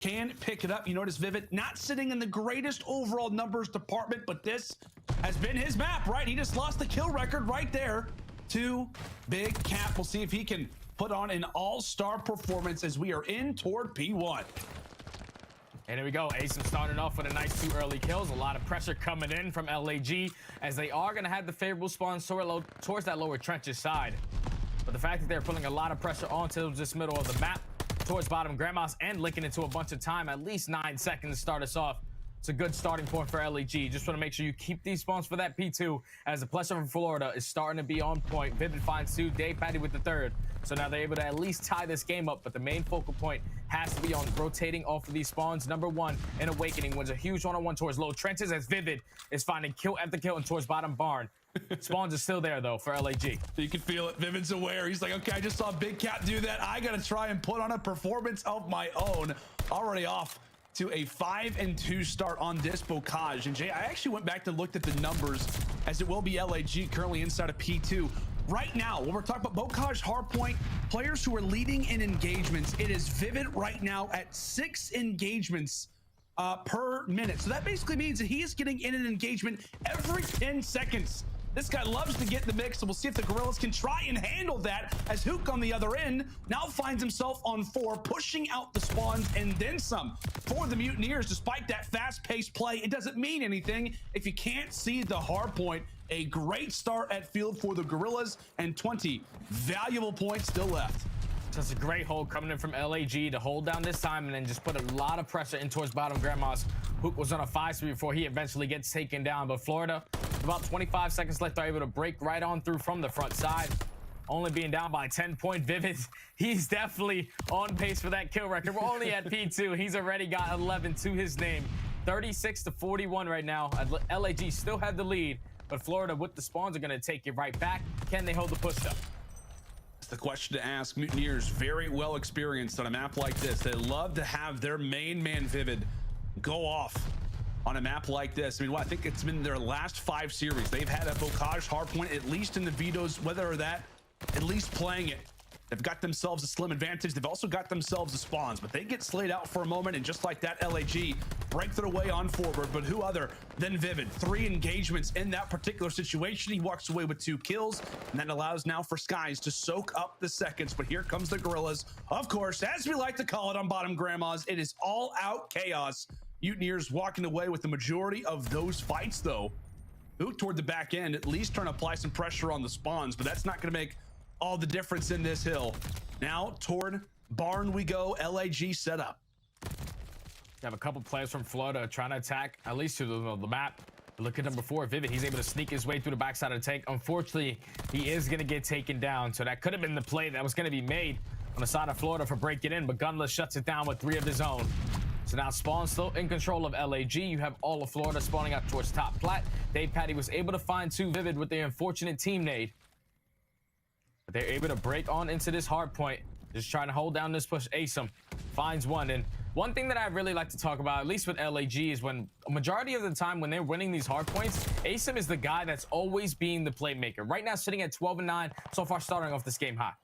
can pick it up. You notice Vivid not sitting in the greatest overall numbers department, but this has been his map, right? He just lost the kill record right there to Big Cap. We'll see if he can put on an all-star performance as we are in toward P1. And here we go. Asim starting off with a nice 2 early kills. A lot of pressure coming in from LAG as they are going to have the favorable spawn towards that lower trenches side. But the fact that they're putting a lot of pressure onto this middle of the map towards bottom Grandma's and linking into a bunch of time, at least 9 seconds to start us off. It's a good starting point for LAG. Just want to make sure you keep these spawns for that P2 as the pressure from Florida is starting to be on point. Vivid finds 2, Dave Patty with the 3rd. So now they're able to at least tie this game up, but the main focal point has to be on rotating off of these spawns. Number 1 in Awakening wins a huge one-on-one towards low trenches as Vivid is finding kill after kill and towards bottom barn. Spawns are still there though for LAG. You can feel it. Vivid's aware. He's like, okay, I just saw Big Cat do that. I gotta try and put on a performance of my own. Already off to a 5-2 start on this Bocage. And Jay, I actually went back and looked at the numbers as it will be LAG currently inside of P2. Right now, when we're talking about Bocage hardpoint, players who are leading in engagements, it is Vivid right now at 6 engagements per minute. So that basically means that he is getting in an engagement every 10 seconds. This guy loves to get in the mix, so we'll see if the Guerrillas can try and handle that as Hook on the other end now finds himself on 4, pushing out the spawns and then some. For the Mutineers, despite that fast-paced play, it doesn't mean anything if you can't see the hard point. A great start at field for the Guerrillas and 20 valuable points still left. Just a great hold coming in from LAG to hold down this time and then just put a lot of pressure in towards bottom Grandma's. Hook was on a 5-speed before he eventually gets taken down, but Florida, with about 25 seconds left, are able to break right on through from the front side. Only being down by 10-point Vivid. He's definitely on pace for that kill record. We're only at P2. He's already got 11 to his name. 36-41 right now. LAG still have the lead, but Florida with the spawns are going to take it right back. Can they hold the push up? The question to ask. Mutineers very well experienced on a map like this. They love to have their main man Vivid go off on a map like this. I mean, well, I think it's been their last 5 series. They've had a Bocage hardpoint, at least in the vetoes, whether or that, at least playing it. They've got themselves a slim advantage. They've also got themselves the spawns, but they get slayed out for a moment, and just like that, LAG break their way on forward. But who other than Vivid? 3 engagements in that particular situation. He walks away with 2 kills, and that allows now for Skies to soak up the seconds. But here comes the Guerrillas. Of course, as we like to call it on bottom Grandma's, it is all out chaos. Mutineers walking away with the majority of those fights, though. Who toward the back end, at least trying to apply some pressure on the spawns, but that's not going to make all the difference in this hill. Now toward barn we go. LAG set up. You have a couple players from Florida trying to attack at least to the map. Look at number 4, Vivid. He's able to sneak his way through the backside of the tank. Unfortunately, he is going to get taken down, so that could have been the play that was going to be made on the side of Florida for breaking in, but Gunless shuts it down with 3 of his own. So now Spawn still in control of LAG. You have all of Florida spawning out towards top plat. Dave Patty was able to find 2 Vivid with the unfortunate team nade. But they're able to break on into this hard point. Just trying to hold down this push. Asim finds 1. And one thing that I really like to talk about, at least with LAG, is when a majority of the time when they're winning these hard points, Asim is the guy that's always being the playmaker. Right now sitting at 12-9, so far starting off this game hot.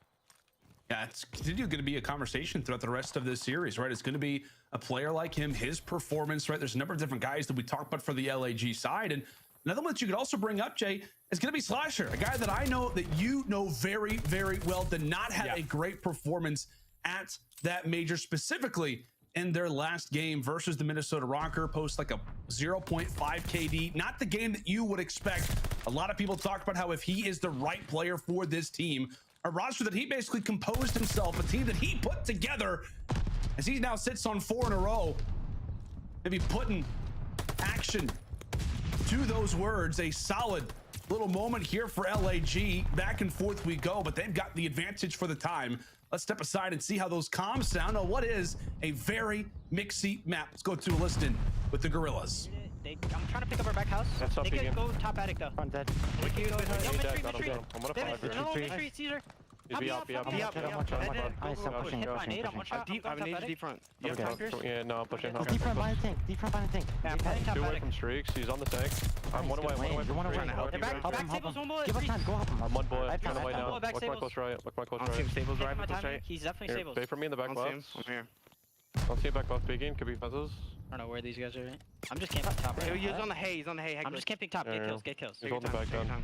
Yeah, it's going to be a conversation throughout the rest of this series, right? It's going to be a player like him, his performance, right? There's a number of different guys that we talked about for the LAG side. And another one that you could also bring up, Jay, is going to be Slasher, a guy that I know that you know very, very well, did not have a great performance at that major, specifically in their last game versus the Minnesota Rocker. Post like a 0.5 KD, not the game that you would expect. A lot of people talked about how if he is the right player for this team, a roster that he basically composed himself, a team that he put together, as he now sits on 4 in a row, maybe putting action to those words. A solid little moment here for LAG. Back and forth we go, but they've got the advantage for the time. Let's step aside and see how those comms sound on what is a very mixy map. Let's go to a listen with the Guerrillas. I'm trying to pick up our back house. They could go top attic though. I'm dead. They could go mid-street. I'm gonna find No, mid-street, Caesar. Be up. I have an AG front. Yeah, no, I'm pushing. Deep front behind the tank. Yeah, probably top Two away attic. from streaks. He's on the tank. I'm one away from streaks. Back tables, one bullet. Give us time, go help him. I'm one bullet. I Run away now. back Look my tables. close right. Look my close I'm seeing right. stables right. My Close timing, right. he's definitely Here, stables. Bait for me in the back I'm left. here. I'll see back off begin. Could be puzzles. I don't know where these guys are. I'm just camping top right He's now. on the hay. He's on the hay. I'm just camping top. Yeah, Get yeah. kills. Get kills. He's holding the back down.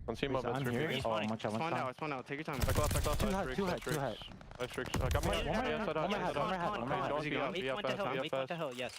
I'm seeing my best I'm here. streak. Oh, one shot, one Spawn shot. out. Spawn out. Take your time. Back left. Two High hut, streaks, two high hut, two streaks. hut. High streaks. Got me. One more Outside, hut, one more hut, one more hut, one more hut. Is he gone? Wake one to hill. Wake one to hill. Yes.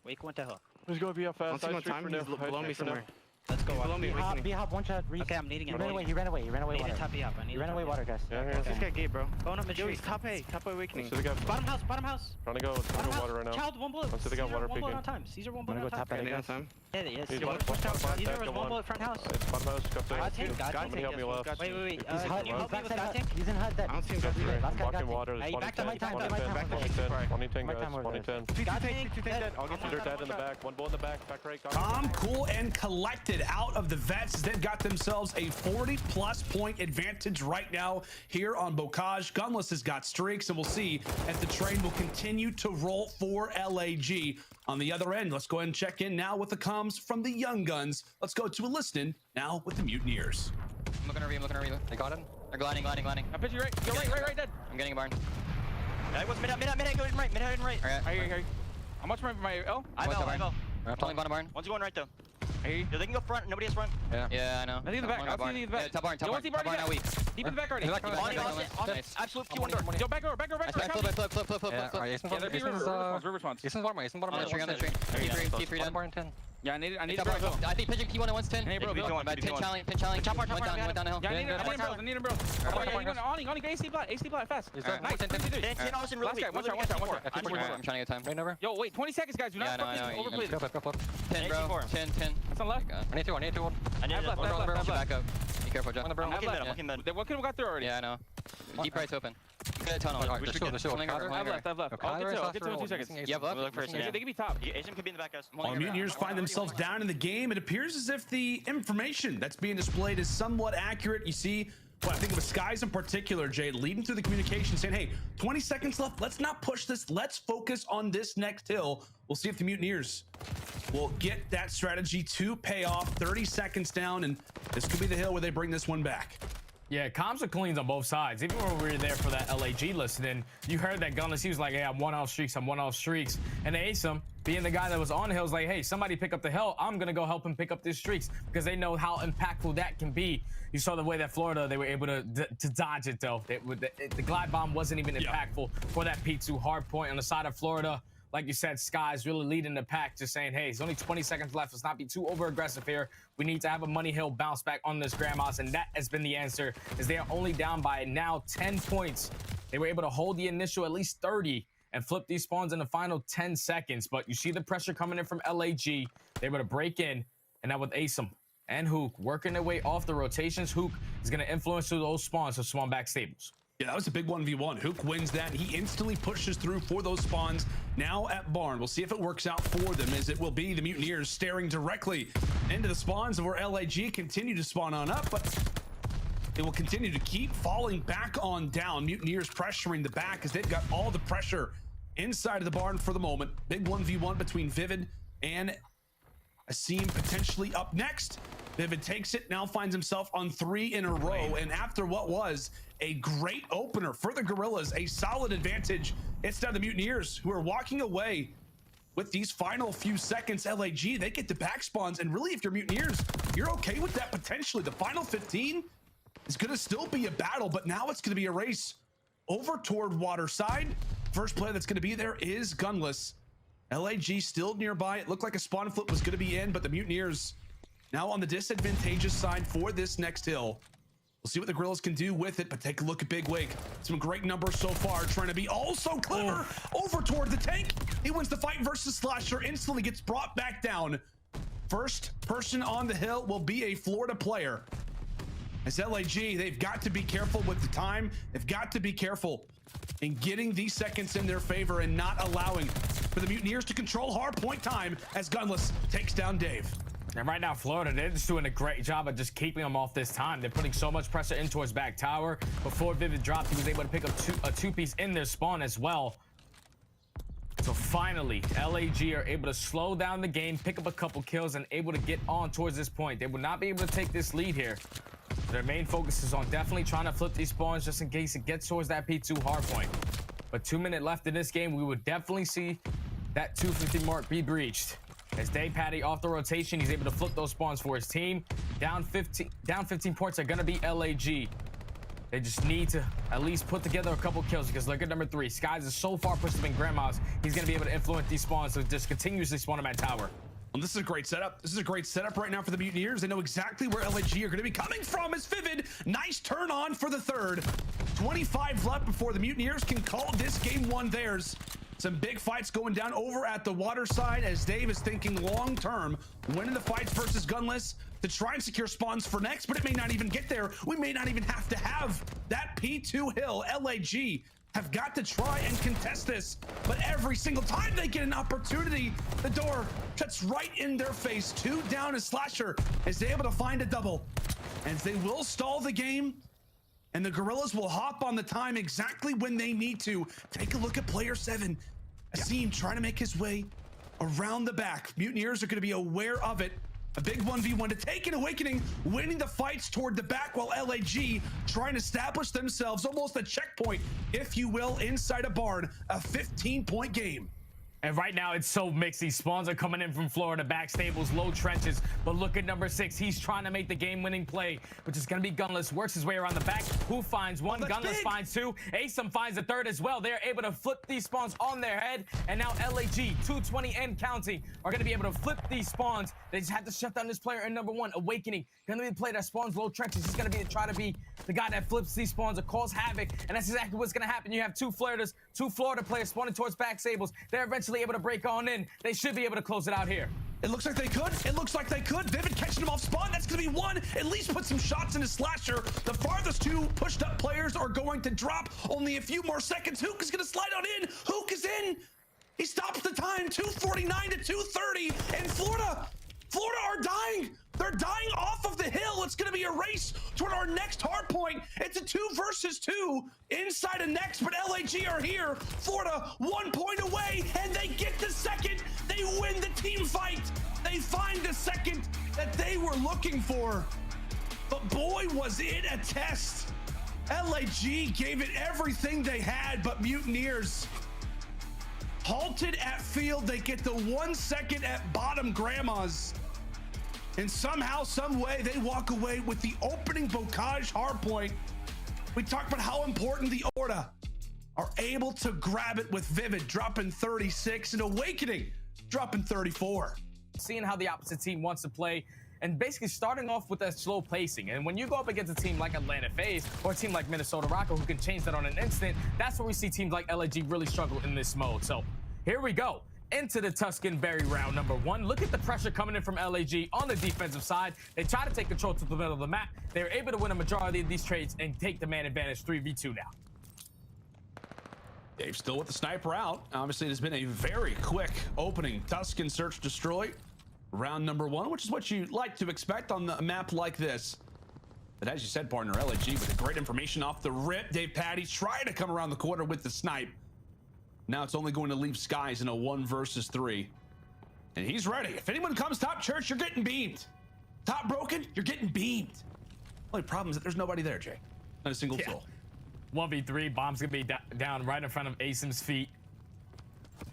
Wake one to hill. Who's going BFS? I'll see him on time. He's below me somewhere. Let's go. Below me. B hop, one shot. Okay, I'm needing He him. ran away. He ran away. I need Water. a top B up. I need He a ran top away. B up. Water, guys. Yeah, Let's just get Gabe, bro. Going up mid Yo, street. he's top A. Top A awakening. So they got Bottom house. Bottom house. trying to go water right now. Child, one bullet. Let's see, they got Caesar, water one bullet peeking. on time. Caesar, one I'm bullet gonna on go top time. that Okay, guys. time. Yeah, yes. He's Caesar one was back, one bullet front house. It's bottom house. Got God things. tank, God Somebody tank. help me left. Wait. He's hut. Can you help me with God tank? He's in hut. I don't see him. Last guy got Walking tank. water. Hey, back to my time, 2010. back to my time. 2010 My guys. time over 2010. God tank. Two tank dead. I'll get They're dead in the back. One bull in the back. Back right. Calm, cool, and collected out of the vets as they've got themselves a 40-plus point advantage right now here on Bocage. Gunless has got streaks, and we'll see if the train will continue to roll for LAG. On the other end, let's go ahead and check in now with the comms from the Young Guns. Let's go to a listing now with the Mutineers. I'm looking at Reba. They got him. They're gliding. I'm pitching right. You're right, dead. I'm getting a barn. I was mid, going right. Mid, right. Alright. I hear. How much my L? I know. Pulling bottom barn. One's going right though. I hear you. Yo, they can go front. Nobody has front. Yeah, I know. I think in the back. One I'll barn. see you in the back. Yeah, top barn. Yo, one see Top barn now weak. Deep in the back already. Back on, nice. Absolute Q1 door. Yo, back over. Flip. Yeah, they're river response. On the tree. T3 down. Yeah, I need Hey, it. top barn. I think pitching P1 at 110. Hey, bro, Pin challenge. Chop, Went down the hill. Yeah, I need him, bro. On, AC block, fast. Nice. 10. Austin, really weak. Watch out. I'm trying to get time. Right over. Yo, wait, 20 seconds, guys. Do not fucking overplay this. Go. 10, bro. 10. That's on left. I need to. I need left. Back up. Be careful, John. I'm looking mid. What can we got through already? Yeah, I know. Deep right's open. Get a tunnel. I have left. I'll get to in 2 seconds. You have left? They can be top. Asian could be in the back, guys. While Mutineers find themselves down in the game, it appears as if the information that's being displayed is somewhat accurate. You see, what I think of Skies in particular, Jay, leading through the communication, saying, hey, 20 seconds left. Let's not push this. Let's focus on this next hill. We'll see if the Mutineers will get that strategy to pay off. 30 seconds down, and this could be the hill where they bring this one back. Yeah, comms are cleans on both sides. Even when we were there for that LAG listening, you heard that Gunless. He was like, hey, I'm one off streaks. And Asim, being the guy that was on the hill, was like, hey, somebody pick up the hill. I'm going to go help him pick up these streaks because they know how impactful that can be. You saw the way that Florida, they were able to dodge it, though. The glide bomb wasn't even impactful for that P2 hard point on the side of Florida. Like you said, Sky's really leading the pack, just saying, hey, it's only 20 seconds left. Let's not be too over-aggressive here. We need to have a Money Hill bounce back on this Grandmas, and that has been the answer, as they are only down by now 10 points. They were able to hold the initial at least 30 and flip these spawns in the final 10 seconds. But you see the pressure coming in from LAG. They're able to break in, and now with Asim and Hook working their way off the rotations, Hook is going to influence through those spawns to spawn back stables. Yeah, that was a big 1v1. Hook wins that. He instantly pushes through for those spawns. Now at Barn, we'll see if it works out for them, as it will be the Mutineers staring directly into the spawns of where LAG continue to spawn on up, but it will continue to keep falling back on down. Mutineers pressuring the back as they've got all the pressure inside of the Barn for the moment. Big 1v1 between Vivid and Asim potentially up next. Vivid takes it, now finds himself on 3 in a row, and after what was a great opener for the Guerrillas, a solid advantage, it's now the Mutineers who are walking away with these final few seconds. LAG, they get the back spawns, and really, if you're Mutineers, you're okay with that potentially. The final 15 is going to still be a battle, but now it's going to be a race over toward Waterside. First player that's going to be there is Gunless. LAG still nearby. It looked like a spawn flip was going to be in, but the Mutineers now on the disadvantageous side for this next hill. We'll see what the Guerrillas can do with it, but take a look at Big Wig. Some great numbers so far, trying to be also clever over toward the tank. He wins the fight versus Slasher, instantly gets brought back down. First person on the hill will be a Florida player. As LAG, they've got to be careful with the time. They've got to be careful in getting these seconds in their favor and not allowing for the Mutineers to control hard point time as Gunless takes down Dave. And right now, Florida, they're just doing a great job of just keeping them off this time. They're putting so much pressure into his back tower. Before Vivid dropped, he was able to pick up a two-piece in their spawn as well. So finally, LAG are able to slow down the game, pick up a couple kills, and able to get on towards this point. They will not be able to take this lead here. Their main focus is on definitely trying to flip these spawns just in case it gets towards that P2 hard point. But 2 minutes left in this game, we would definitely see that 250 mark be breached. As Dave Patty off the rotation, he's able to flip those spawns for his team. Down 15 points are going to be LAG. They just need to at least put together a couple kills, because look at number 3. Skies is so far pushed up in Grandma's. He's going to be able to influence these spawns, so just continuously spawn him at tower. Well, this is a great setup. This is a great setup right now for the Mutineers. They know exactly where LAG are going to be coming from. As Vivid, nice turn on for the third. 25 left before the Mutineers can call this game one theirs. Some big fights going down over at the water side, as Dave is thinking long term, winning the fights versus Gunless to try and secure spawns for next, but it may not even get there. We may not even have to have that P2 hill. LAG have got to try and contest this, but every single time they get an opportunity, the door shuts right in their face. 2 down as Slasher is able to find a double, and they will stall the game, and the Guerrillas will hop on the time exactly when they need to. Take a look at player 7. Asim trying to make his way around the back. Mutineers are going to be aware of it. A big 1v1 to take an Awakening, winning the fights toward the back, while LAG trying to establish themselves almost a checkpoint, if you will, inside a barn. A 15-point game. And right now, it's so mixed. These spawns are coming in from Florida, back stables, low trenches. But look at number 6. He's trying to make the game-winning play, which is going to be Gunless. Works his way around the back. Who finds one? Gunless finds 2. Asum finds the 3rd as well. They're able to flip these spawns on their head. And now LAG, 220 and counting, are going to be able to flip these spawns. They just had to shut down this player in number 1. Awakening, going to be the player that spawns low trenches. He's going to be try to be the guy that flips these spawns or cause havoc. And that's exactly what's going to happen. You have 2 Florida players spawning towards back stables. They're eventually able to break on in. They should be able to close it out here. It looks like they could. It looks like they could. Vivid catching him off spawn. That's going to be 1. At least put some shots in his Slasher. The farthest 2 pushed up players are going to drop. Only a few more seconds. Hook is going to slide on in. Hook is in. He stops the time. 2:49 to 2:30. And Florida are dying. They're dying off of the hill. It's going to be a race toward our next hard point. It's a 2 versus 2 inside of next, but LAG are here. Florida 1 point away, and they get the second. They win the team fight. They find the second that they were looking for. But boy, was it a test. LAG gave it everything they had, but Mutineers halted at field. They get the 1 second at bottom Grandma's. And somehow, some way, they walk away with the opening Bocage hardpoint. We talked about how important the Orta are able to grab it with Vivid, dropping 36, and Awakening dropping 34. Seeing how the opposite team wants to play, and basically starting off with that slow pacing. And when you go up against a team like Atlanta FaZe or a team like Minnesota Rocco who can change that on an instant, that's where we see teams like LAG really struggle in this mode. So here we go. Into the Tuscan Berry round number 1. Look at the pressure coming in from LAG on the defensive side. They try to take control to the middle of the map. They're able to win a majority of these trades and take the man advantage 3v2 now. Dave still with the sniper out. Obviously, it has been a very quick opening. Tuscan search destroy round number 1, which is what you like to expect on a map like this. But as you said, partner, LAG with the great information off the rip. Dave Patty trying to come around the corner with the snipe. Now it's only going to leave Skies in a 1 versus 3. And he's ready. If anyone comes top church, you're getting beamed. Top broken, you're getting beamed. Only problem is that there's nobody there, Jay. Not a single soul. 1v3, bomb's gonna be down right in front of Asum's feet.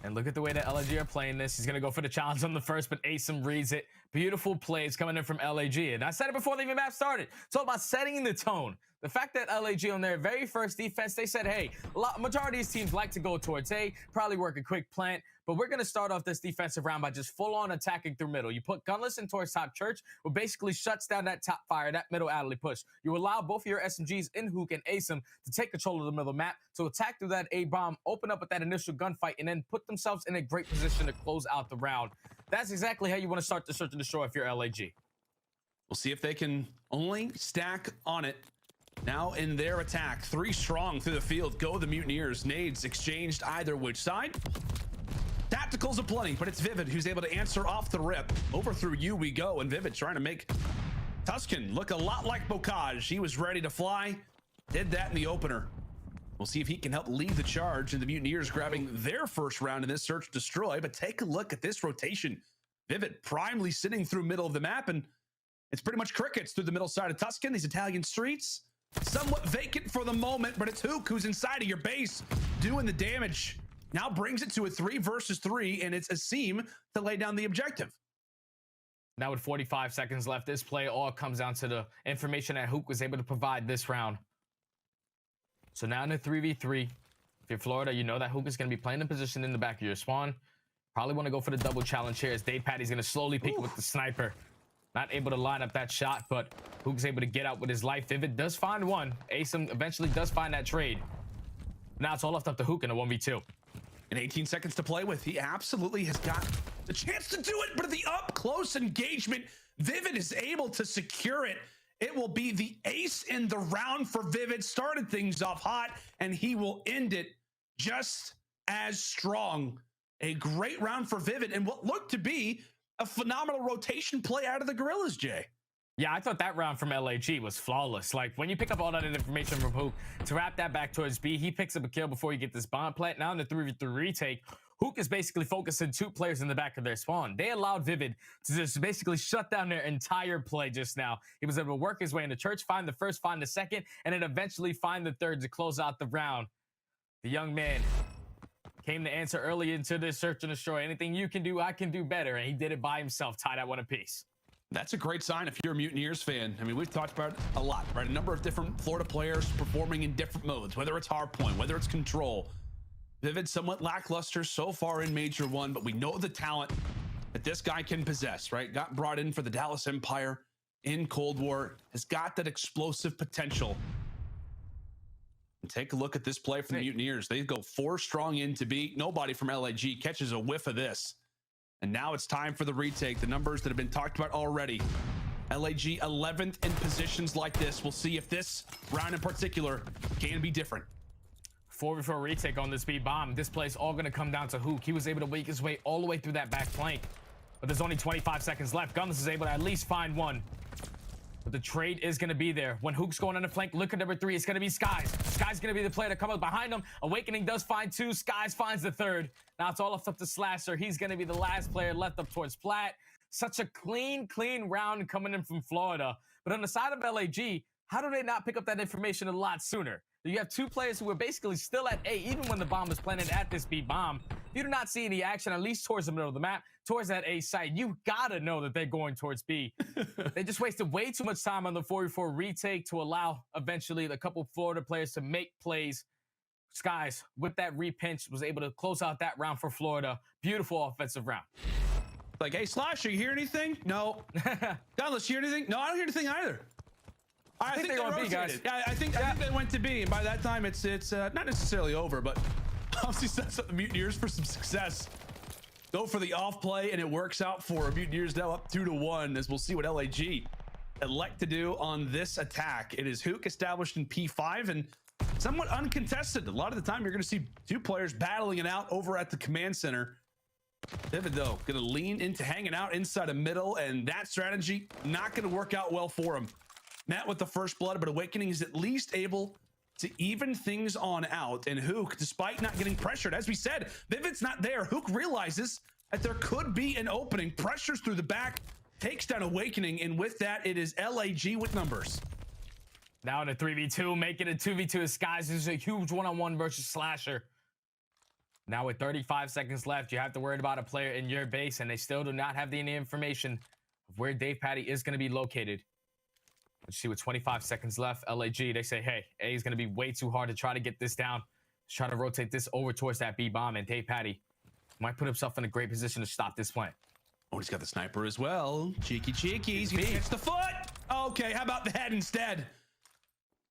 And look at the way that LAG are playing this. He's gonna go for the challenge on the first, but Asum reads it. Beautiful plays coming in from LAG. And I said it before the even map started. It's all about setting the tone. The fact that LAG on their very first defense, they said, hey, majority of these teams like to go towards A, probably work a quick plant, but we're going to start off this defensive round by just full-on attacking through middle. You put Gunless in towards top church, which basically shuts down that top fire, that middle alley push. You allow both of your SMGs in Hook and Asum to take control of the middle map, to attack through that A-bomb, open up with that initial gunfight, and then put themselves in a great position to close out the round. That's exactly how you want to start the search and destroy if you're LAG. We'll see if they can only stack on it. Now in their attack, 3 strong through the field. Go the Mutineers. Nades exchanged either which side. Tacticals aplenty, but it's Vivid who's able to answer off the rip. Over through you we go, and Vivid trying to make Tuscan look a lot like Bocage. He was ready to fly. Did that in the opener. We'll see if he can help lead the charge, and the Mutineers grabbing their first round in this search destroy. But take a look at this rotation. Vivid primely sitting through middle of the map, and it's pretty much crickets through the middle side of Tuscan, these Italian streets. somewhat vacant for the moment, but it's Hook who's inside of your base doing the damage. Now brings it to a 3 versus 3, and it's Asim to lay down the objective. Now with 45 seconds left, this play all comes down to the information that Hook was able to provide this round. So now in a 3v3, if you're Florida, you know that Hook is going to be playing the position in the back of your spawn. Probably want to go for the double challenge here as Dave Patty's going to slowly peek with the sniper. Not able to line up that shot, but Hook's able to get out with his life. Vivid does find one. Asim eventually does find that trade. Now it's all left up to Hook in a 1v2. And 18 seconds to play with. He absolutely has got the chance to do it, but at the up-close engagement, Vivid is able to secure it. It will be the ace in the round for Vivid. Started things off hot, and he will end it just as strong. A great round for Vivid, and what looked to be a phenomenal rotation play out of the Guerrillas, Jay. Yeah, I thought that round from LAG was flawless. Like, when you pick up all that information from Hook, to wrap that back towards B, he picks up a kill before you get this bomb plant. Now in the 3v3 retake, Hook is basically focusing 2 players in the back of their spawn. They allowed Vivid to just basically shut down their entire play just now. He was able to work his way into church, find the first, find the second, and then eventually find the third to close out the round. The young man came to answer early into this search and destroy. Anything you can do, I can do better. And he did it by himself, tied at 1 apiece. That's a great sign if you're a Mutineers fan. I mean, we've talked about it a lot, right? A number of different Florida players performing in different modes, whether it's hardpoint, whether it's control. Vivid somewhat lackluster so far in Major 1, but we know the talent that this guy can possess, right? Got brought in for the Dallas Empire in Cold War, has got that explosive potential. And take a look at this play from the Mutineers. They go 4 strong in to beat. Nobody from LAG catches a whiff of this. And now it's time for the retake. The numbers that have been talked about already. LAG 11th in positions like this. We'll see if this round in particular can be different. 4v4 retake on this B bomb. This play's all going to come down to Hook. He was able to wake his way all the way through that back flank. But there's only 25 seconds left. Gunless is able to at least find one. But the trade is going to be there. When Hook's going on the flank, look at number 3. It's going to be Skies. Skies going to be the player to come up behind him. Awakening does find 2. Skies finds the 3rd. Now it's all left up to Slasher. He's going to be the last player left up towards Plat. Such a clean round coming in from Florida. But on the side of LAG, how do they not pick up that information a lot sooner? You have 2 players who were basically still at A, even when the bomb was planted at this B bomb. You do not see any action, at least towards the middle of the map, towards that A site. You gotta know that they're going towards B. They just wasted way too much time on the 4v4 retake to allow eventually the couple Florida players to make plays. Skies, with that repinch, was able to close out that round for Florida. Beautiful offensive round. Like, hey, Slasher, you hear anything? No. Gunless, you hear anything? No, I don't hear anything either. I think they went B, guys. Yeah, I think they went to B, and by that time it's not necessarily over, but obviously sets up the Mutineers for some success. Go for the off play, and it works out for Mutineers now up 2-1, as we'll see what LAG elect to do on this attack. It is Hook established in P5 and somewhat uncontested. A lot of the time you're going to see 2 players battling it out over at the command center. Vivid, though, going to lean into hanging out inside a middle, and that strategy not going to work out well for him. Met with the first blood, but Awakening is at least able to even things on out. And Hook, despite not getting pressured, as we said, Vivid's not there. Hook realizes that there could be an opening, pressures through the back, takes down Awakening, and with that, it is LAG with numbers. Now in a 3v2, making a 2v2 as Skies. This is a huge one-on-one versus Slasher. Now with 35 seconds left, you have to worry about a player in your base, and they still do not have any information of where Dave Patty is going to be located. Let's see, with 25 seconds left, LAG, they say, hey, A is going to be way too hard to try to get this down. Let's try to rotate this over towards that B bomb, and Dave Patty might put himself in a great position to stop this plant. Oh, he's got the sniper as well. Cheeky. He's going to catch the foot. Okay, how about the head instead?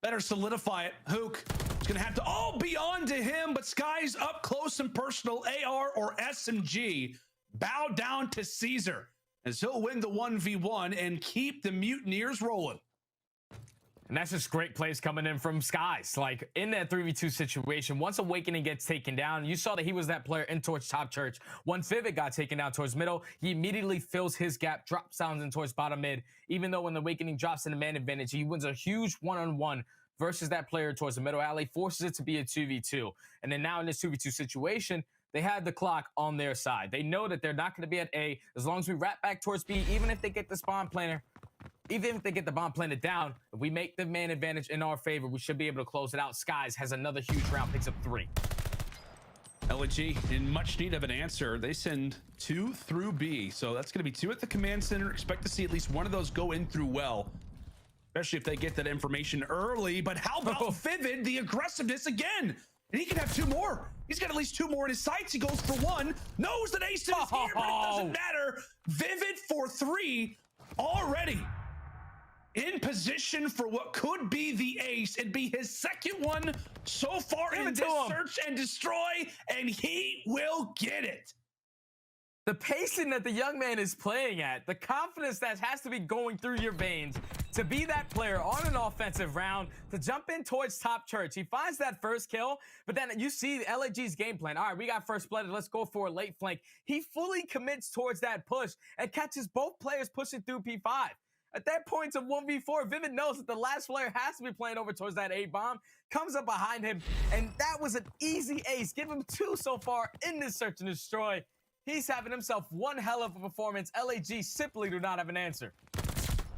Better solidify it. Hook is going to have to all be on to him, but Sky's up close and personal. AR or SMG. Bow down to Caesar as he'll win the 1v1 and keep the Mutineers rolling. And that's just great plays coming in from Skies. Like, in that 3v2 situation, once Awakening gets taken down, you saw that he was that player in towards top church. Once Vivid got taken down towards middle, he immediately fills his gap, drops down in towards bottom mid. Even though when the Awakening drops in the man advantage, he wins a huge one-on-one versus that player towards the middle alley, forces it to be a 2v2. And then now in this 2v2 situation, they had the clock on their side. They know that they're not going to be at A. As long as we wrap back towards B, even if they get the spawn planner, Even if they get the bomb planted down, if we make the man advantage in our favor, we should be able to close it out. Skies has another huge round, picks up 3. LG in much need of an answer. They send 2 through B, so that's going to be 2 at the command center. Expect to see at least one of those go in through well, especially if they get that information early. But how about Vivid, the aggressiveness again? And he can have 2 more. He's got at least 2 more in his sights. He goes for 1, knows that Ace is here, but it doesn't matter. Vivid for 3 already in position for what could be the ace and be his second one so far in this search and destroy, and he will get it. The pacing that the young man is playing at, the confidence that has to be going through your veins to be that player on an offensive round, to jump in towards top church. He finds that first kill, but then you see LAG's game plan. All right, we got first blooded. Let's go for a late flank. He fully commits towards that push and catches both players pushing through P5. At that point, it's a 1v4. Vivid knows that the last player has to be playing over towards that A-bomb, comes up behind him, and that was an easy ace. Give him 2 so far in this search and destroy. He's having himself one hell of a performance. LAG simply do not have an answer.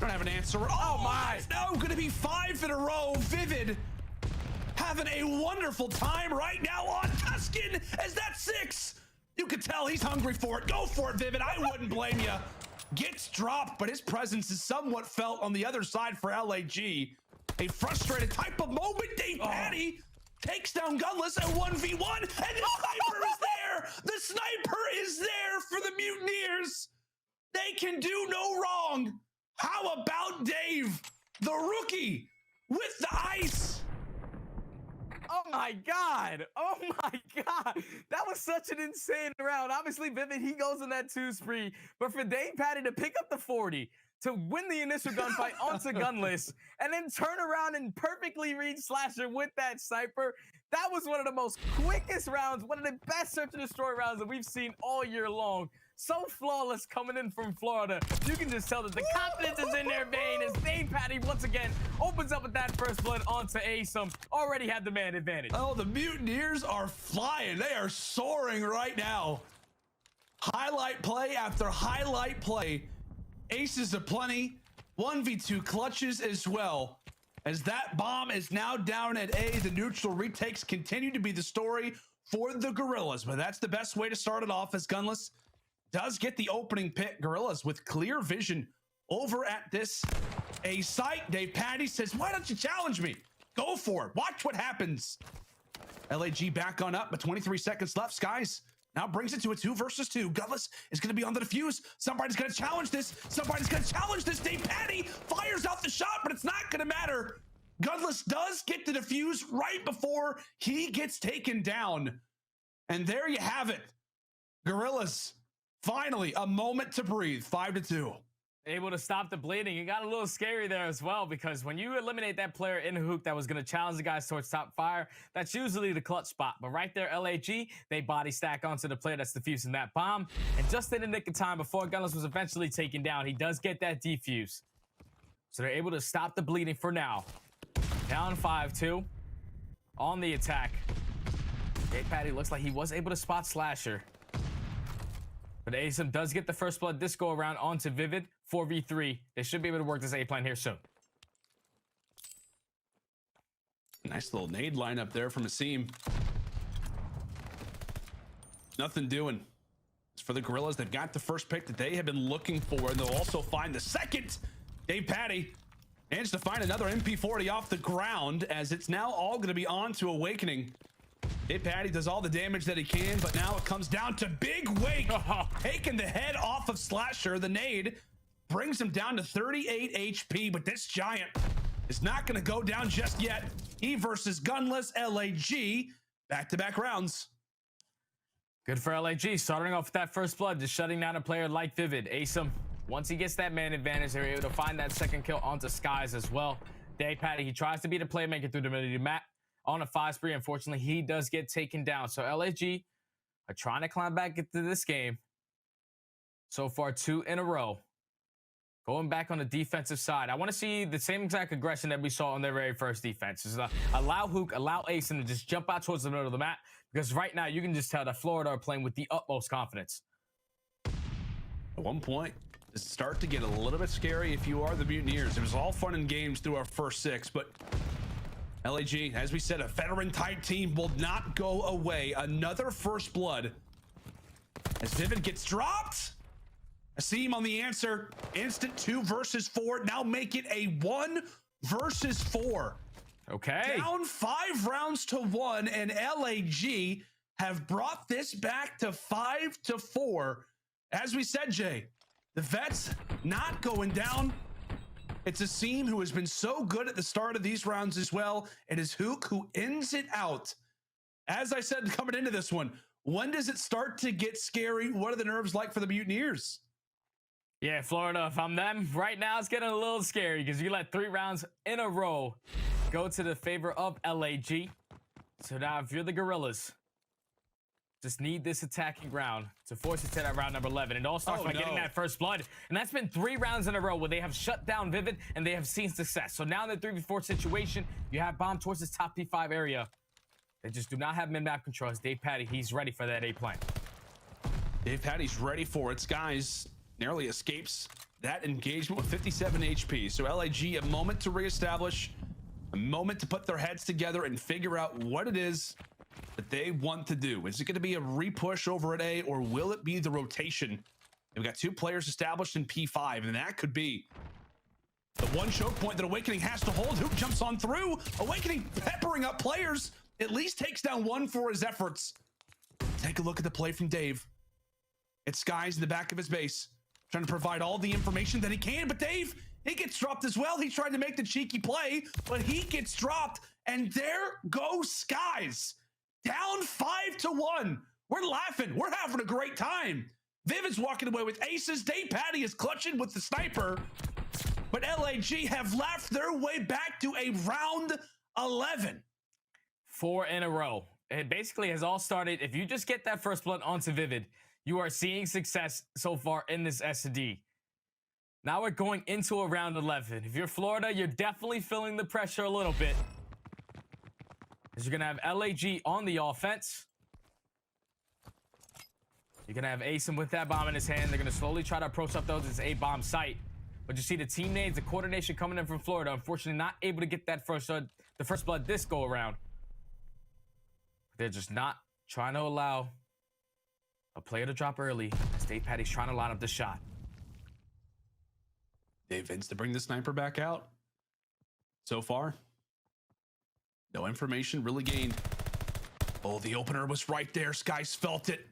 Don't have an answer. Oh my! It's now going to be 5 in a row. Vivid having a wonderful time right now on Tuscan as that 6. You can tell he's hungry for it. Go for it, Vivid. I wouldn't blame you. Gets dropped, but his presence is somewhat felt on the other side for LAG. A frustrated type of moment. Dave Patty takes down Gunless at 1v1, and the sniper is there. The sniper is there for the Mutineers. They can do no wrong. How about Dave, the rookie, with the ice? Oh my God. Oh my God. That was such an insane round. Obviously, Vivid, he goes in that 2 spree, but for Dave Patty to pick up the 40, to win the initial gunfight onto Gunless, and then turn around and perfectly read Slasher with that sniper, that was one of the most quickest rounds, one of the best search and destroy rounds that we've seen all year long. So flawless coming in from Florida. You can just tell that the confidence is in their vein as Dave Patty once again opens up with that first blood onto Asum. Already had the man advantage. Oh, the Mutineers are flying. They are soaring right now. Highlight play after highlight play. Aces aplenty. 1v2 clutches as well. As that bomb is now down at A, the neutral retakes continue to be the story for the Guerrillas. But that's the best way to start it off, as Gunless does get the opening pick. Guerrillas with clear vision over at this A site. Dave Patty says, why don't you challenge me? Go for it. Watch what happens. LAG back on up, but 23 seconds left. Skies now brings it to a 2 versus 2. Gunless is going to be on the defuse. Somebody's going to challenge this. Somebody's going to challenge this. Dave Patty fires out the shot, but it's not going to matter. Gunless does get the defuse right before he gets taken down. And there you have it. Guerrillas, finally, a moment to breathe. 5-2. Able to stop the bleeding. It got a little scary there as well, because when you eliminate that player in hook that was going to challenge the guys towards top fire, that's usually the clutch spot. But right there, LAG, they body stack onto the player that's defusing that bomb. And just in the nick of time before Gunless was eventually taken down, he does get that defuse. So they're able to stop the bleeding for now. Down 5-2 on the attack. Dave Patty looks like he was able to spot Slasher. But Asum does get the first blood this go around onto Vivid. 4v3. They should be able to work this A plan here soon. Nice little nade lineup there from Asim. Nothing doing. As for the Guerrillas, they've got the first pick that they have been looking for, and they'll also find the second. Dave Patty managed to find another MP40 off the ground, as it's now all going to be on to Awakening. Dave Patty does all the damage that he can, but now it comes down to Big Wake taking the head off of Slasher. The nade brings him down to 38 HP, but this giant is not going to go down just yet. He versus Gunless. LAG, back-to-back rounds. Good for LAG, starting off with that first blood, just shutting down a player like Vivid. Asum, once he gets that man advantage, they're able to find that second kill onto Skies as well. Dave Patty, he tries to be the playmaker through the middle of the map on a 5 spree. Unfortunately, he does get taken down. So LAG are trying to climb back into this game. So far, 2 in a row. Going back on the defensive side, I want to see the same exact aggression that we saw on their very first defense. Is allow Hook, allow Asum to just jump out towards the middle of the map, because right now you can just tell that Florida are playing with the utmost confidence. At one point, start to get a little bit scary if you are the Mutineers. It was all fun and games through our first 6, but LAG, as we said, a veteran type team will not go away. Another first blood as Vivid gets dropped. Asim on the answer. Instant 2 versus 4. Now make it a 1 versus 4. Okay. Down 5 rounds to 1, and LAG have brought this back to 5-4. As we said, Jay, the vets not going down. It's Asim who has been so good at the start of these rounds as well. It is Hook who ends it out. As I said coming into this one, when does it start to get scary? What are the nerves like for the Mutineers? Yeah, Florida, if I'm them, right now it's getting a little scary because you let 3 rounds in a row go to the favor of LAG. So now if you're the Guerrillas, just need this attacking round to force it to that round number 11. It all starts by getting that first blood. And that's been 3 rounds in a row where they have shut down Vivid and they have seen success. So now in the 3v4 situation, you have bomb towards this top P5 area. They just do not have mid-map control. As Dave Patty, he's ready for that A plan. Dave Patty's ready for it. Skies narrowly escapes that engagement with 57 HP. So LAG, a moment to reestablish, a moment to put their heads together and figure out what it is that they want to do. Is it going to be a repush over at A, or will it be the rotation? We've got 2 players established in P5, and that could be the one choke point that Awakening has to hold. Who jumps on through? Awakening peppering up players. At least takes down 1 for his efforts. Take a look at the play from Dave. It's Skies in the back of his base, trying to provide all the information that he can, but Dave, he gets dropped as well. He tried to make the cheeky play, but he gets dropped, and there goes Skies. Down 5-1. We're laughing. We're having a great time. Vivid's walking away with aces. Dave Patty is clutching with the sniper, but LAG have laughed their way back to a round 11. 4 in a row. It basically has all started. If you just get that first blood onto Vivid, you are seeing success so far in this S&D. Now we're going into a round 11. If you're Florida, you're definitely feeling the pressure a little bit, as you're gonna have LAG on the offense. You're gonna have Asim with that bomb in his hand. They're gonna slowly try to approach up this A-bomb site. But you see the teammates, the coordination coming in from Florida, unfortunately not able to get that the first blood this go around. They're just not trying to allow a player to drop early, as Dave Patty's trying to line up the shot. Dave Vince to bring the sniper back out. So far, no information really gained. Oh, the opener was right there. Skies felt it.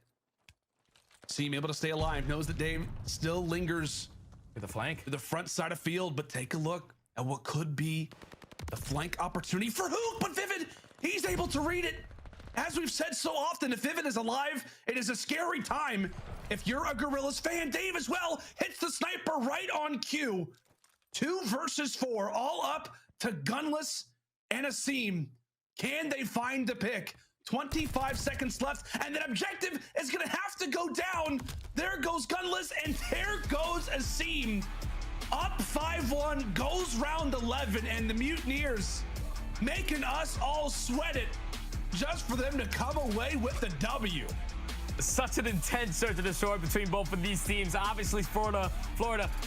Seem able to stay alive. Knows that Dave still lingers With the flank. to the front side of field, but take a look at what could be the flank opportunity for Hook. But Vivid, he's able to read it. As we've said so often, if Vivid is alive, it is a scary time. If you're a Guerrillas fan, Dave as well hits the sniper right on cue. 2 versus 4, all up to Gunless and Asim. Can they find the pick? 25 seconds left, and that objective is gonna have to go down. There goes Gunless, and there goes Asim. Up 5-1, goes round 11, and the Mutineers making us all sweat it just for them to come away with the W. Such an intense search and destroy between both of these teams. Obviously, Florida,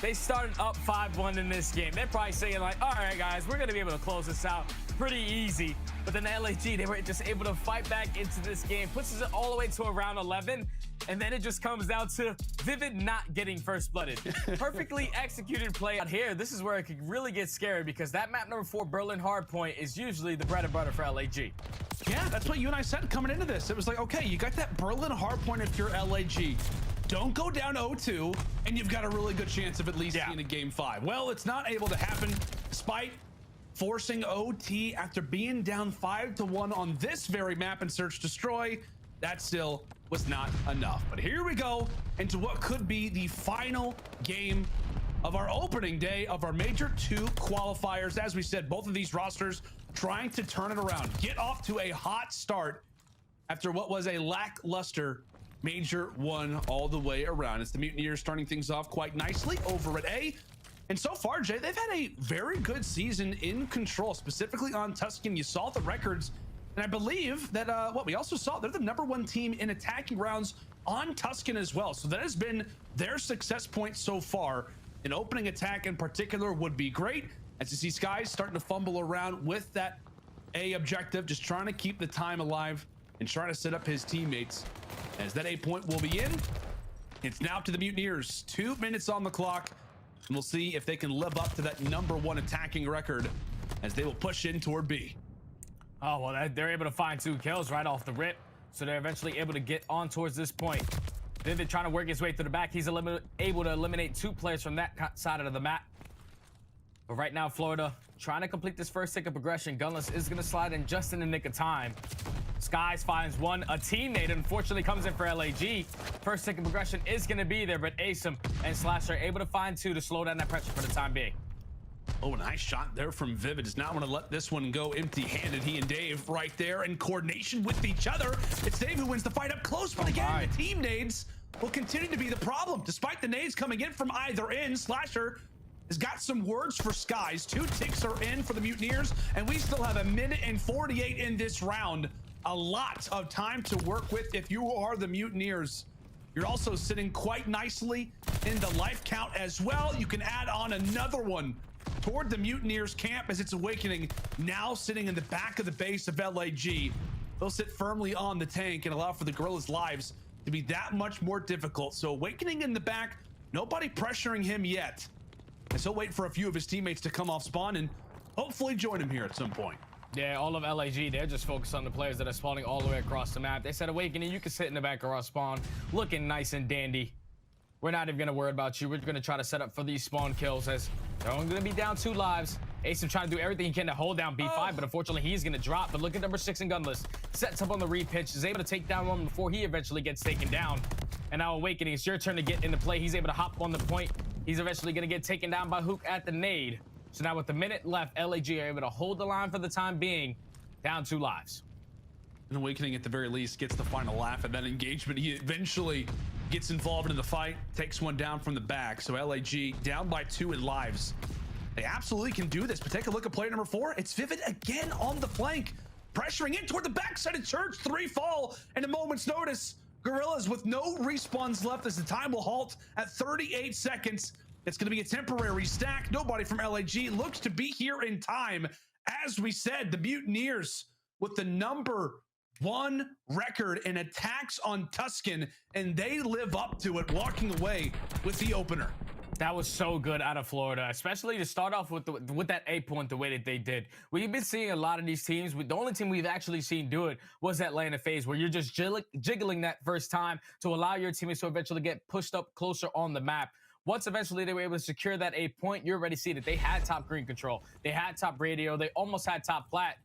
they started up 5-1 in this game. They're probably saying like, all right, guys, we're going to be able to close this out pretty easy. But then LAG, they were just able to fight back into this game, pushes it all the way to around 11. And then it just comes down to Vivid not getting first blooded. Perfectly executed play out here. This is where it could really get scary, because that map number 4, Berlin Hardpoint, is usually the bread and butter for LAG. Yeah, that's what you and I said coming into this. It was like, okay, you got that Berlin hardpoint if you're LAG. Don't go down 0-2, and you've got a really good chance of at least seeing a game 5. Well, it's not able to happen, despite forcing OT after being down 5-1 on this very map in Search Destroy. That still was not enough. But here we go into what could be the final game of our opening day of our Major 2 qualifiers. As we said, both of these rosters trying to turn it around, get off to a hot start after what was a lackluster Major 1 all the way around. It's the Mutineers starting things off quite nicely over at A. And so far, Jay, they've had a very good season in control, specifically on Tuscan. You saw the records, and I believe that what we also saw, they're the #1 team in attacking rounds on Tuscan as well. So that has been their success point so far. An opening attack in particular would be great, as you see Skies starting to fumble around with that A objective, just trying to keep the time alive and trying to set up his teammates. As that A point will be in, it's now to the Mutineers. 2 minutes on the clock, and we'll see if they can live up to that #1 attacking record as they will push in toward B. Oh, well, they're able to find 2 kills right off the rip, so they're eventually able to get on towards this point. Then they're trying to work his way through the back. He's able to eliminate 2 players from that side of the map. But right now, Florida trying to complete this first tick of progression. Gunless is going to slide in just in the nick of time. Skies finds 1. A teammate unfortunately comes in for LAG. First tick of progression is going to be there, but Asim and Slash are able to find 2 to slow down that pressure for the time being. Oh, nice shot there from Vivid. Does not want to let this one go empty-handed. He and Dave right there in coordination with each other. It's Dave who wins the fight up close, but again, the team nades will continue to be the problem. Despite the nades coming in from either end, Slasher has got some words for Skies. 2 ticks are in for the Mutineers, and we still have 1:48 in this round. A lot of time to work with if you are the Mutineers. You're also sitting quite nicely in the life count as well. You can add on another one toward the Mutineers camp as it's awakening, now sitting in the back of the base of LAG. They'll sit firmly on the tank and allow for the Guerrillas' lives to be that much more difficult. So awakening in the back, nobody pressuring him yet, as he'll wait for a few of his teammates to come off spawn and hopefully join him here at some point. Yeah, all of LAG, they're just focused on the players that are spawning all the way across the map. They said, Awakening, you can sit in the back of our spawn, looking nice and dandy. We're not even going to worry about you. We're going to try to set up for these spawn kills, as they're only going to be down 2 lives. Asim trying to do everything he can to hold down B5, but unfortunately he's going to drop. But look at number 6 in Gunless. Sets up on the repitch, is able to take down 1 before he eventually gets taken down. And now Awakening, it's your turn to get into play. He's able to hop on the point. He's eventually going to get taken down by Hook at the nade. So now with a minute left, LAG are able to hold the line for the time being, down 2 lives. And Awakening at the very least gets the final laugh at that engagement. He eventually gets involved in the fight, takes one down from the back. So LAG down by 2 in lives. They absolutely can do this, but take a look at player number 4. It's Vivid again on the flank, pressuring in toward the backside of Church. 3 fall in a moment's notice. Guerrillas with no respawns left as the time will halt at 38 seconds. It's going to be a temporary stack. Nobody from LAG looks to be here in time. As we said, the Mutineers with the #1 record in attacks on Tuscan, and they live up to it, walking away with the opener. That was so good out of Florida, especially to start off with that A point the way that they did. We've been seeing a lot of these teams. The only team we've actually seen do it was Atlanta FaZe, where you're just jiggling that first time to allow your teammates to eventually get pushed up closer on the map. Once eventually they were able to secure that A point, you already see that they had top green control. They had top radio. They almost had top plat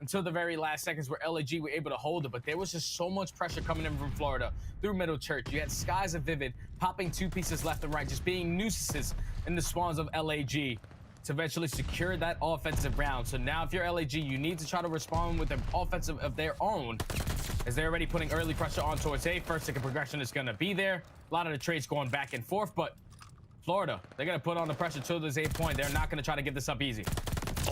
until the very last seconds where LAG were able to hold it. But there was just so much pressure coming in from Florida through Middle Church. You had Skies and Vivid popping 2 pieces left and right, just being nuisances in the spawns of LAG to eventually secure that offensive round. So now if you're LAG, you need to try to respond with an offensive of their own, as they're already putting early pressure on towards A. First tick of progression is going to be there. A lot of the trades going back and forth, but Florida, they're going to put on the pressure to this A point. They're not going to try to give this up easy.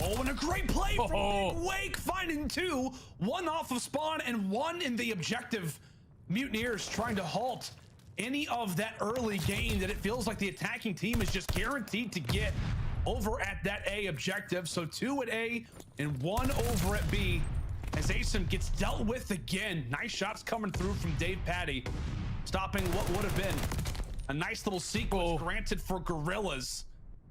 Oh, and a great play from Big Wake, finding 2. 1 off of spawn and 1 in the objective. Mutineers trying to halt any of that early gain that it feels like the attacking team is just guaranteed to get over at that A objective. So 2 at A and 1 over at B, as Asim gets dealt with again. Nice shots coming through from Dave Patty, stopping what would have been a nice little sequence granted for Guerrillas,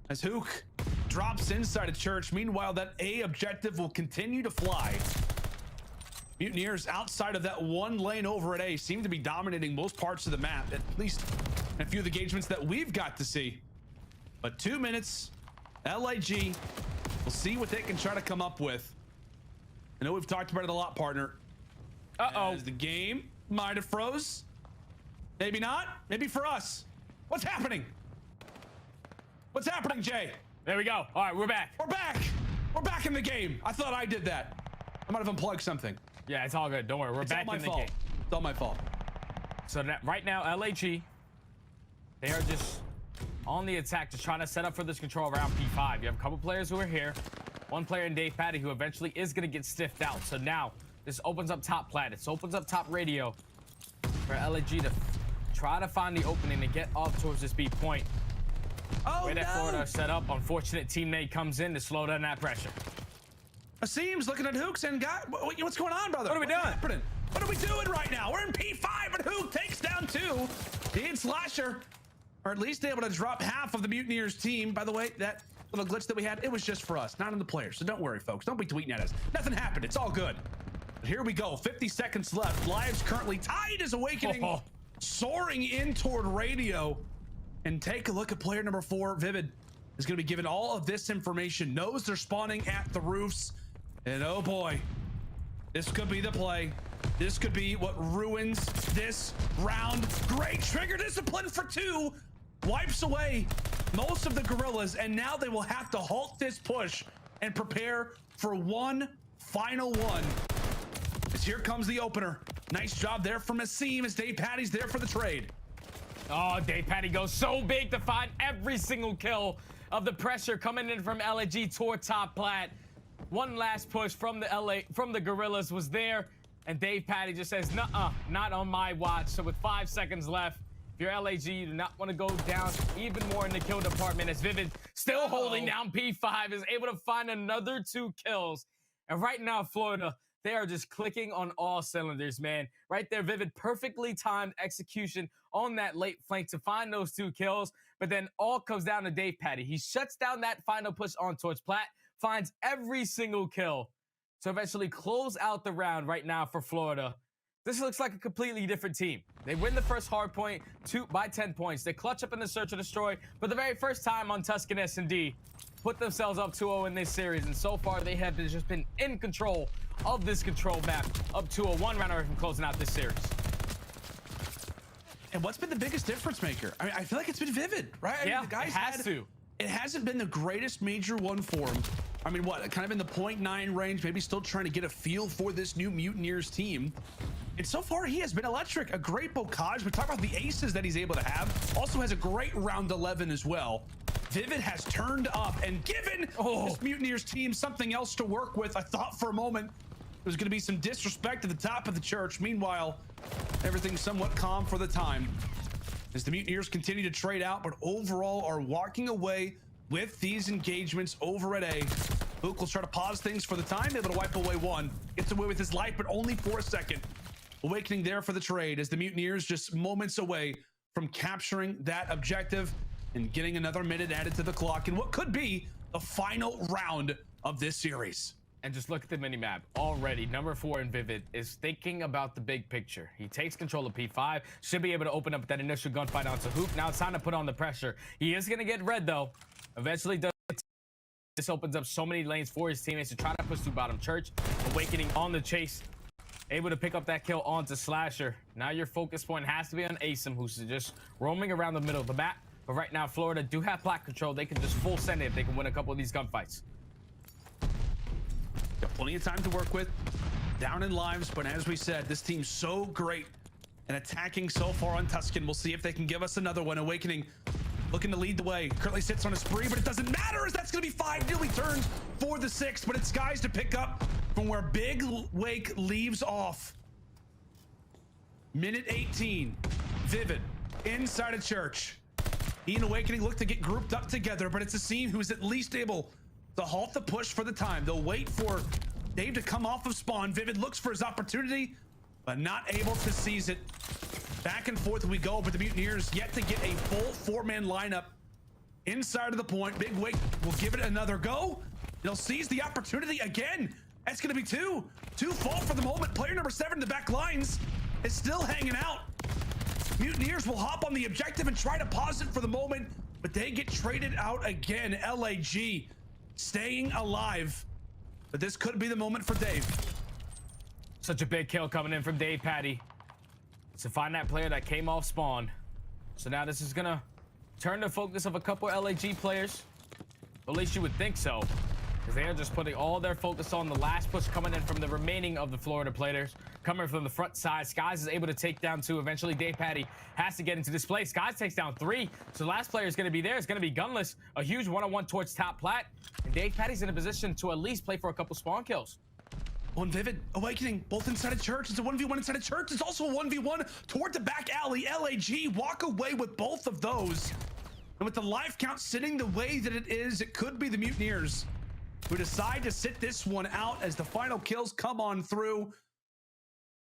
as Hook drops inside a Church. Meanwhile, that A objective will continue to fly. Mutineers outside of that 1 lane over at A seem to be dominating most parts of the map, at least in a few of the engagements that we've got to see. But 2 minutes, LAG will see what they can try to come up with. I know we've talked about it a lot, partner. As the game might have froze. Maybe not. Maybe for us. What's happening? What's happening, Jay? There we go. All right, we're back. We're back. We're back in the game. I thought I did that. I might have unplugged something. Yeah, it's all good. Don't worry. We're back in the game. It's all my fault. So that right now, LAG, they are just on the attack, just trying to set up for this control around P5. You have a couple players who are here. 1 player in Dave Patty who eventually is going to get stiffed out. So now this opens up top plat. It opens up top radio for LAG to try to find the opening and get off towards this B point. Oh, Way that no. Florida set up. Unfortunate teammate comes in to slow down that pressure. Asim's looking at Hooks and what's going on, brother? What are we doing? Happening? What are we doing right now? We're in P5, and Hook takes down 2. He and Slasher are at least able to drop half of the Mutineers team. By the way, that little glitch that we had, it was just for us, not on the players. So don't worry, folks. Don't be tweeting at us. Nothing happened. It's all good. But here we go. 50 seconds left. Lives currently tied as Awakening soaring in toward radio. And take a look at player number 4. Vivid is going to be given all of this information. Knows they're spawning at the roofs. And oh boy, this could be the play. This could be what ruins this round. Great trigger discipline for 2. Wipes away most of the Guerrillas. And now they will have to halt this push and prepare for one final one. As here comes the opener. Nice job there from Asim as Dave Patty's there for the trade. Oh, Dave Patty goes so big to find every single kill of the pressure coming in from LAG toward top plat. One last push from the Guerrillas was there, and Dave Patty just says, nuh-uh, not on my watch. So with 5 seconds left, if you're LAG, you do not want to go down even more in the kill department, as Vivid, still holding down P5, is able to find another 2 kills. And right now, Florida, they are just clicking on all cylinders, man. Right there, Vivid, perfectly timed execution on that late flank to find those 2 kills. But then all comes down to Dave Patty. He shuts down that final push on towards plat, finds every single kill to eventually close out the round right now for Florida. This looks like a completely different team. They win the first hard point by 10 points. They clutch up in the search and destroy for the very first time on Tuscan S&D. Put themselves up 2-0 in this series, and so far they have just been in control of this control map, up 2-0, 1 round away from closing out this series. And what's been the biggest difference maker? I mean, I feel like it's been Vivid, right? Yeah, I mean, the guys it has to. It hasn't been the greatest major one for him. I mean, what, kind of in the 0.9 range, maybe still trying to get a feel for this new Mutineers team. And so far, he has been electric. A great bocage. We talk about the aces that he's able to have. Also has a great round 11 as well. Vivid has turned up and given this Mutineers team something else to work with. I thought for a moment there's going to be some disrespect at the top of the church. Meanwhile, everything's somewhat calm for the time as the Mutineers continue to trade out, but overall are walking away with these engagements over at A. Luke will try to pause things for the time, able to wipe away 1. Gets away with his life, but only for a second. Awakening there for the trade as the Mutineers just moments away from capturing that objective and getting another minute added to the clock in what could be the final round of this series. And just look at the minimap. Already, number 4 in Vivid is thinking about the big picture. He takes control of P5, should be able to open up that initial gunfight onto Hoop. Now it's time to put on the pressure. He is going to get red, though. Eventually does. This opens up so many lanes for his teammates to try to push through bottom church. Awakening on the chase, able to pick up that kill onto Slasher. Now your focus point has to be on Asim, who's just roaming around the middle of the map. But right now, Florida do have plat control. They can just full send it if they can win a couple of these gunfights. Got plenty of time to work with. Down in lives, but as we said, this team's so great and attacking so far on Tuscan. We'll see if they can give us another one. Awakening looking to lead the way. Currently sits on a spree, but it doesn't matter as that's going to be 5. Nearly turns for the 6th, but it's Skies to pick up from where Big Wake leaves off. Minute 18. Vivid inside a church. He and Awakening look to get grouped up together, but it's Asim who's at least able to halt the push for the time. They'll wait for Dave to come off of spawn. Vivid looks for his opportunity, but not able to seize it. Back and forth we go, but the Mutineers yet to get a full 4-man lineup inside of the point. Big Wake will give it another go. They'll seize the opportunity again. That's going to be 2. 2 fall for the moment. Player number 7 in the back lines is still hanging out. Mutineers will hop on the objective and try to pause it for the moment, but they get traded out again. LAG staying alive, but this could be the moment for Dave. Such a big kill coming in from Dave Patty to find that player that came off spawn. So now this is gonna turn the focus of a couple LAG players. At least you would think so, because they are just putting all their focus on the last push coming in from the remaining of the Florida players. Coming from the front side, Skies is able to take down 2. Eventually, Dave Patty has to get into this play. Skies takes down 3. So the last player is going to be there. It's going to be gunless. A huge 1-on-1 towards top plat. And Dave Patty's in a position to at least play for a couple spawn kills. On Vivid Awakening, both inside a church. It's a 1v1 inside a church. It's also a 1v1 toward the back alley. LAG walk away with both of those. And with the life count sitting the way that it is, it could be the Mutineers who decide to sit this one out as the final kills come on through.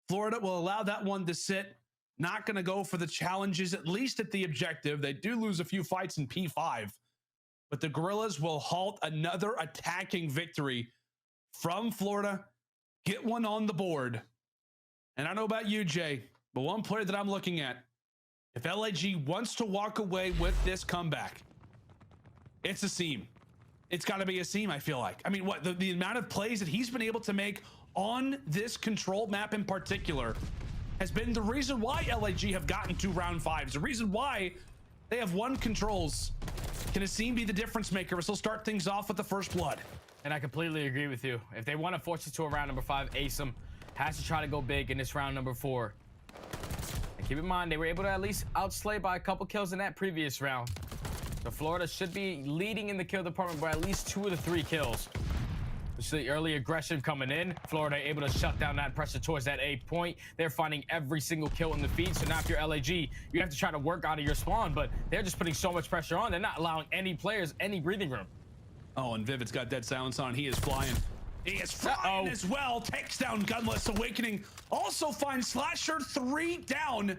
Florida will allow that one to sit. Not going to go for the challenges, at least at the objective. They do lose a few fights in P5, but the Guerrillas will halt another attacking victory from Florida. Get one on the board. And I don't know about you, Jay, but one player that I'm looking at, if LAG wants to walk away with this comeback, it's a seam. It's got to be a seam, I feel like. I mean, what the amount of plays that he's been able to make on this control map in particular has been the reason why LAG have gotten to round 5s. The reason why they have won controls. Can a seam be the difference maker? We'll still start things off with the first blood. And I completely agree with you. If they want to force it to a round number 5, ASIM has to try to go big in this round number 4. And keep in mind, they were able to at least outslay by a couple kills in that previous round. So Florida should be leading in the kill department by at least 2 of the 3 kills. It's the early aggression coming in. Florida able to shut down that pressure towards that A point. They're finding every single kill in the feed. So now if you're LAG, you have to try to work out of your spawn, but they're just putting so much pressure on. They're not allowing any players any breathing room. Oh, and Vivid's got dead silence on. He is flying. He is flying as well. Takes down Gunless. Awakening also finds Slasher 3 down.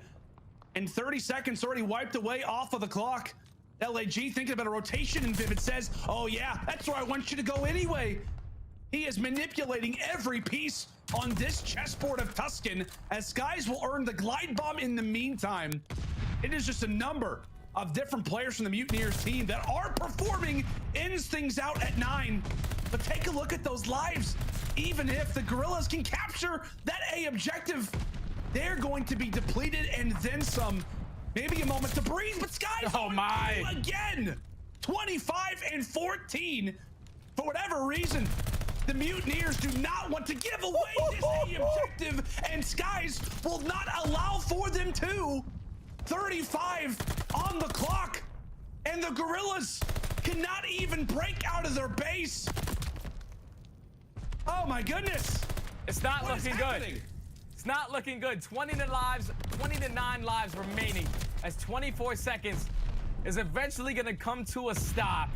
And 30 seconds already wiped away off of the clock. LAG thinking about a rotation, and Vivid says, oh yeah, that's where I want you to go anyway. He is manipulating every piece on this chessboard of Tuscan as Skies will earn the glide bomb in the meantime. It is just a number of different players from the Mutineers team that are performing, ends things out at 9. But take a look at those lives. Even if the Guerrillas can capture that A objective, they're going to be depleted and then some. Maybe a moment to breathe, but Skies again. 25 and 14. For whatever reason, the Mutineers do not want to give away this A objective, and Skies will not allow for them to. 35 on the clock, and the Guerrillas cannot even break out of their base. Oh my goodness. It's not looking good. It's not looking good. 20 to 9 lives remaining as 24 seconds is eventually going to come to a stop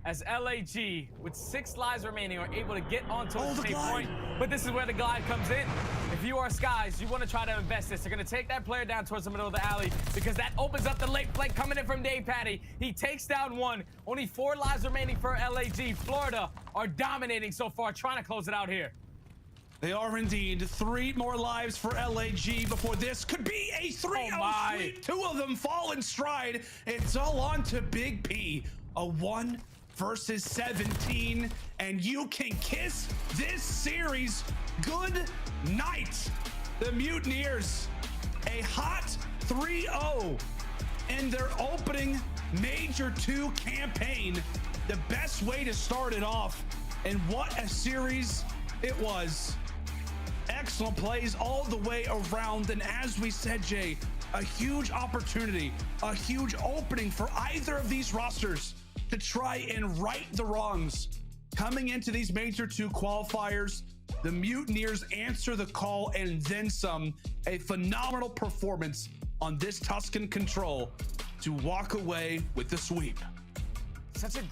as LAG with 6 lives remaining are able to get onto a safe point. But this is where the glide comes in. If you are Skies, you want to try to invest this. They're going to take that player down towards the middle of the alley because that opens up the late flank coming in from Dave Patty. He takes down 1. Only 4 lives remaining for LAG. Florida are dominating so far, trying to close it out here. They are indeed. 3 more lives for LAG before this could be a 3-0 sweep. 2 of them fall in stride. It's all on to Big P. A 1 versus 17, and you can kiss this series good night. The Mutineers, a hot 3-0 in their opening Major 2 campaign. The best way to start it off, and what a series it was. Excellent plays all the way around, and as we said, Jay, a huge opportunity, a huge opening for either of these rosters to try and right the wrongs. Coming into these Major 2 qualifiers, the Mutineers answer the call and then some. A phenomenal performance on this Tuscan control to walk away with the sweep. Such a